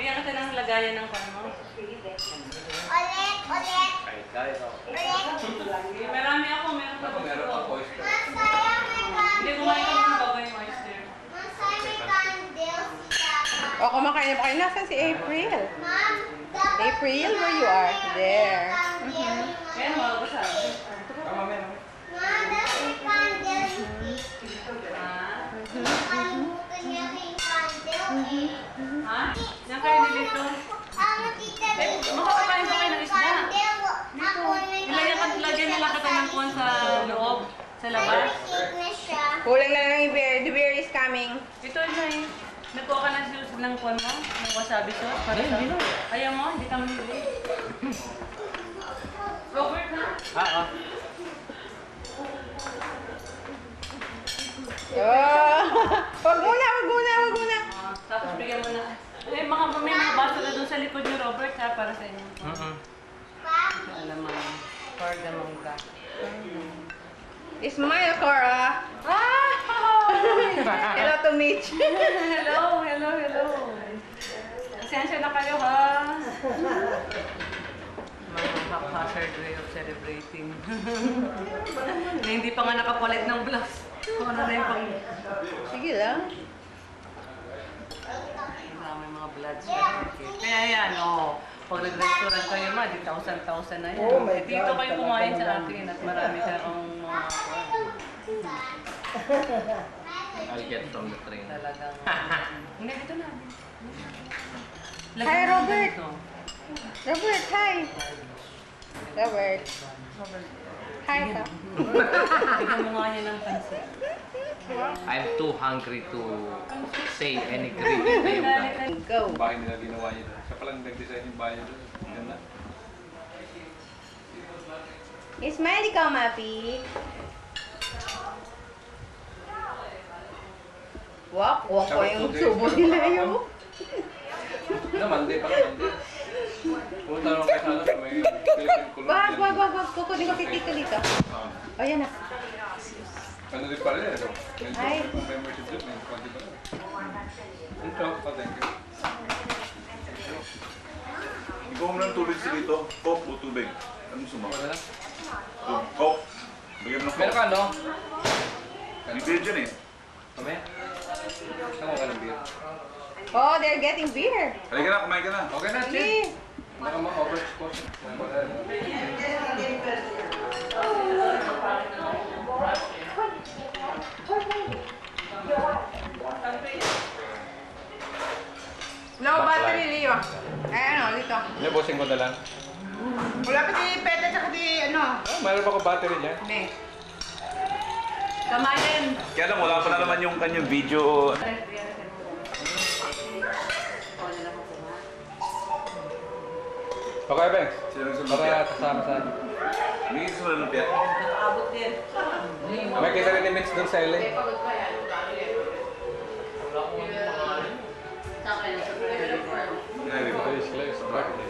Bigyan kita ng lagayan ng pan mo. Ulit! Kahit ako. Marami ako, meron pa. Meron pa oyster. Masaya may Hindi kumain ka ng bago yung oyster. Masaya may candle si Tata. O, kumakain na ba kayo? Nasaan si April? Ma'am, dapat April, where you are? There. Kaya mga ko siya. Tama, meron. Ma'am, dapat may candle si Ha? Nakalimutan niya yung candle eh. Ha? Yan kayo nilito. Tita makakapain ba kayo ng isda? Candle. Ako may Lagyan nila kita ng puwan sa loob, sa labas. cake na siya. Kulang na lang yung beer. The beer is coming. Ito na eh. Nagkuha ka ng sauce ng puwan mo? Ng wasabi sauce? Para sa... Ayaw mo? Hindi ka mamili. Robert ha? Ah. Oh. Wag muna. Tapos bigyan mo na. Eh, may mga baso na doon sa likod ni Robert ha, para sa inyo. Alam mo, for the mangga. Smile, Cora. Hello to Mitch. Hello. Pasensya na kayo ha. Mga haphazard way of celebrating. Na hindi pa nga nakapalit ng blouse. Kung ano na yung pang... Sige lang. May mga blood certificate. Kaya yan, pag nag-restaurant kayo ma, di 1,000 na yan. Oh my Eh, dito God, kayo kumain sa atin at marami kayong mga I'll get from the train. talagang... Hindi, dito na. Hi, Robert. Dito. Robert, hi. Robert. Hi, ka. Bigyan mo nga niya ng pansit. I'm too hungry to say any greeting to you guys. Go. Bakit nila ginawa niya doon? Siya palang nag-design yung bahay doon. Yan na. Smiley ka, Mapi. Wak ko yung subo nila yun. Naman, di pa naman din. Punta naman kay Sana sa may Philippine Colony. Wag. Kukunin ko kay Tito dito. Ayan na. Ano din pala yun? Ay. May membership doon. May konti pa rin. Ito, thank you. Ikaw mo lang tubig sa dito. Coke o tubig? Anong sumama? Wala na. Coke. Bigyan mo ng Meron Coke. ka, no? May beer dyan eh. Kami? Tama ka ng beer. Oh, they're getting beer. Halika na, kumain ka na. Okay na, Chin. Sige. Baka ma-overexport. Low battery, Leo. Ay, ano, dito. Hindi, bossing ko na lang. Wala pa si Pete at di, ano. Mayroon pa ko battery niya. Ne. Kamayin! Kaya lang, wala pa na naman yung kanyang video. Okay, Ben. Sino sa Para lumpia? kasama sa... May gusto mo na lumpia? Abot din. May kita rin ni Mitch doon sa LA. Ngayon, Very close, birthday.